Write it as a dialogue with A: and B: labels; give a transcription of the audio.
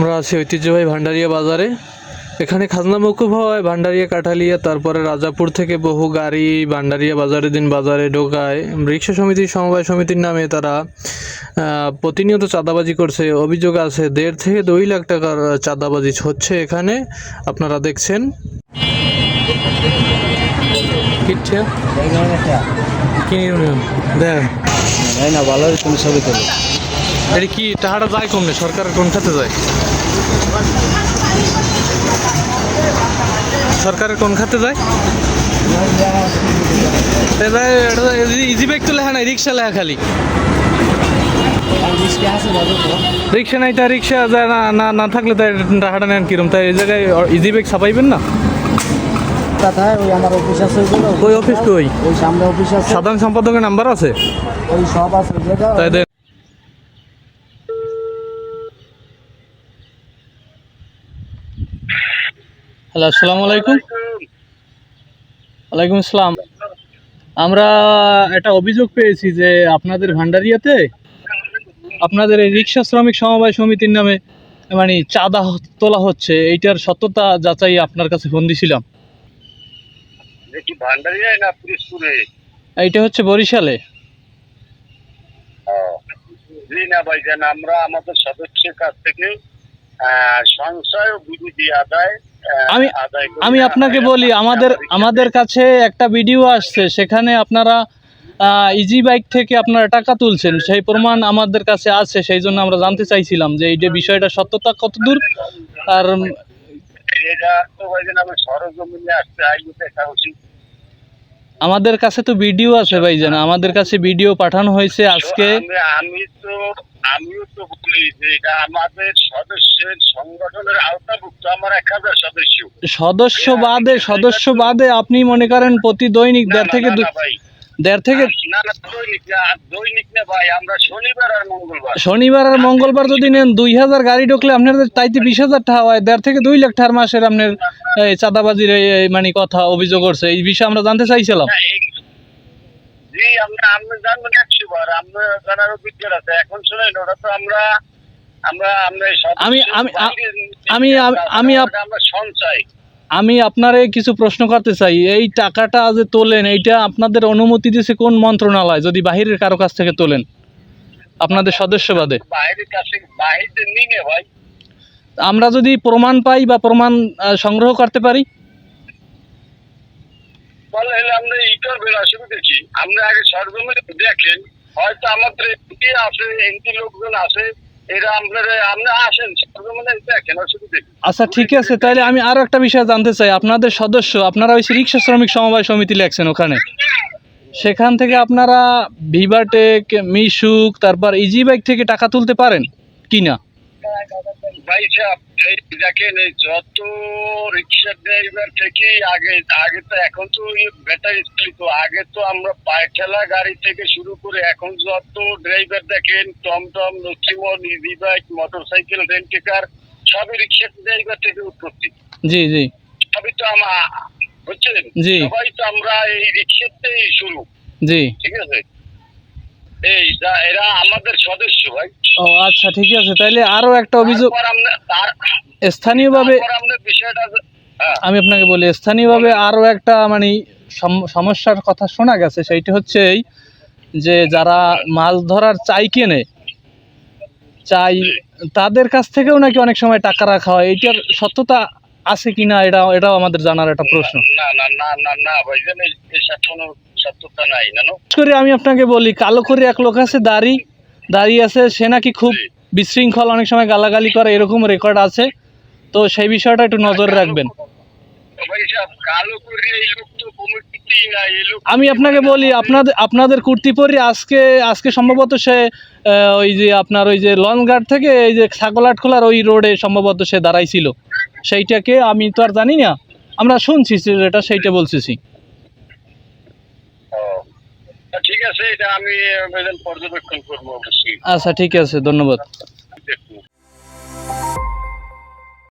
A: আমরা আছি ঐতিহ্যবাহী ভান্ডারিয়া বাজারে। এখানে খাজনা মওকুফ হয় ভান্ডারিয়া কাঠালিয়া, তারপরে রাজাপুর থেকে বহু গাড়ি ভান্ডারিয়া বাজারে ঢোকায়। রিক্সা সমিতি সমবায় সমিতির নামে তারা প্রতিনিয়ত চাঁদাবাজি করছে। অভিযোগ আছে 1.5 থেকে 2 লাখ টাকার চাঁদাবাজি হচ্ছে এখানে, আপনারা দেখছেন।
B: না ভালো তুমি ছবি তোলো।
A: এটা কি টাকাটা যায় কমনে? সরকারের কোন খাতে যায়? সরকারের কোন খাতে যায়? ইজি বাইক তো লেখা নাই, রিক্সা লেখা খালি। রিক্সা নাই, তা রিক্সা যায় না না থাকলে তাই টাকাটা নেন কিরম? তাই এই জায়গায় ইজি বাইক ছাপাইবেন না?
B: ওই আমার অফিস আছে,
A: ওই অফিস কই?
B: ওই সামনে অফিস আছে,
A: সাধারণ সম্পাদকের নাম্বার আছে?
B: ওই সব আছে
A: তাই দেন। হ্যালো, আসসালামু আলাইকুম। ওয়ালাইকুম আসসালাম। আমরা একটা অভিযোগ পেয়েছি যে আপনাদের ভান্ডারিয়াতে আপনাদের এই রিক্সা শ্রমিক সমবায় সমিতির নামে মানে চাঁদা তোলা হচ্ছে। এইটার সত্যতা যাচাই আপনার কাছে ফোন দিছিলাম।
C: ভান্ডারিয়ায় না পিরিজপুরে?
A: এইটা হচ্ছে বরিশালে।
C: জি না ভাইজান, আমরা আমাদের সদস্যের কাছ থেকে সংশয় ও বিধি আদায়
A: আমি আপনাকে বলি, আমাদের কাছে একটা ভিডিও আসছে, সেখানে আপনারা ইজি বাইক থেকে আপনারা টাকা তুলছেন, সেই প্রমাণ আমাদের কাছে আছে। সেই জন্য আমরা জানতে চাইছিলাম যে এই যে বিষয়টা সত্যতা কতদূর। আর
C: এটা তো ভাইজান আমি সরজমিনে আসতে আইনি দেখা উচিত।
A: আমাদের কাছে তো ভিডিও আছে ভাইজান, আমাদের কাছে ভিডিও পাঠানো হয়েছে আজকে।
C: আমিও তো বলি যে এটা আমাদের সদস্যের সংগঠনের আওতাভুক্ত। আমার 1000
A: সদস্য বাদে আপনি মনে করেন প্রতি দৈনিক 1.5 থেকে 2
C: দৈনিক না ভাই, আমরা
A: শনিবার আর মঙ্গলবার যদি নেন 2000 গাড়ি ঢুকলে আপনাদের তাইতে 20,000 টাকা হয়। 1.5 থেকে 2 লাখ টাকার মাসের আপনার চাঁদাবাজির মানে কথা অভিযোগ করছে। এই বিষয়ে আমরা জানতে চাইছিলাম।
C: জি, আমরা জানবেন 100 বার, আমরা জানার অভিজ্ঞতা আছে। এখন শুনেন, ওটা তো আমরা সঞ্চয়।
A: আমি আপনারে কিছু প্রশ্ন করতে চাই। এই টাকাটা যে তোলেন, এইটা আপনাদের অনুমতি দিয়েছে কোন মন্ত্রণালয়? যদি বাহিরের কারো কাছ থেকে তোলেন আপনাদের সদস্য বাদে।
C: বাহিরে নিয়ে ভাই,
A: আমরা যদি প্রমাণ পাই বা প্রমাণ সংগ্রহ করতে পারি,
C: তাহলে আমরা ই করবেন, অসুবিধা কি? আমরা আগে সরজমিনে দেখেন, হয়তো আমাদের এমপি লোকজন আছে, এরা আমরা আসেন সরজমিনে দেখেন, অসুবিধা কি?
A: আচ্ছা ঠিক আছে। তাহলে আমি আরো একটা বিষয় জানতে চাই। আপনাদের সদস্য, আপনারা ওই রিক্সা শ্রমিক সমবায় সমিতি লেখছেন ওখানে, সেখান থেকে আপনারা ভিভাটেক, মিশুক, তারপর ইজি বাইক থেকে টাকা তুলতে পারেন কিনা?
C: ভাই সাহেব, এই দেখেন, এই যত রিক্সা ড্রাইভার থেকে আগে তো, এখন তো ব্যাটারি চালিত, আগে তো আমরা পায়ে ঠেলা গাড়ি থেকে শুরু করে এখন যত ড্রাইভার দেখেন, টমটম, নথিমন, ইজি বাইক, মোটরসাইকেল, রেন্টেকার, সবই রিক্সা ড্রাইভার থেকে উৎপত্তি।
A: জি জি,
C: সবই তো বুঝছেন, সবাই তো আমরা এই রিক্সাতেই শুরু।
A: জি,
C: ঠিক আছে, এরা আমাদের সদস্য ভাই।
A: ও আচ্ছা ঠিক আছে। তাইলে আরো একটা অভিযোগ স্থানীয়ভাবে, আমি আপনাকে বলি, স্থানীয়ভাবে আরো একটা মানে সমস্যার কথা শোনা গেছে। সেইটা হচ্ছে এই যে যারা মাছ ধরার চাই কেনে, তাদের কাছ থেকেও নাকি অনেক সময় টাকা রাখা হয়। এইটার সত্যতা আছে কিনা এটাও আমাদের জানার একটা প্রশ্ন।
C: না ভাইজান, এসব কোনো সত্যতা নাই।
A: আমি আপনাকে বলি, কালো করে এক লোক আছে, দাঁড়িয়ে আছে, সে নাকি খুব বিশৃঙ্খল, অনেক সময় গালাগালি করে, এরকম রেকর্ড আছে। তো সেই বিষয়টা একটু নজরে রাখবেন। আমি আপনাকে বলি, আপনাদের কুর্তিপরি আজকে সম্ভবত সে ওই যে আপনার ওই যে লঞ্চঘাট থেকে এই যে ছাগলাট খোলার ওই রোডে সম্ভবত সে দাঁড়াইছিল। সেইটাকে আমি তো আর জানি না, আমরা শুনছি যেটা, সেইটা বলতেছি।
C: ঠিক আছে, এটা আমি পর্যবেক্ষণ করবো অবশ্যই।
A: আচ্ছা ঠিক আছে, ধন্যবাদ।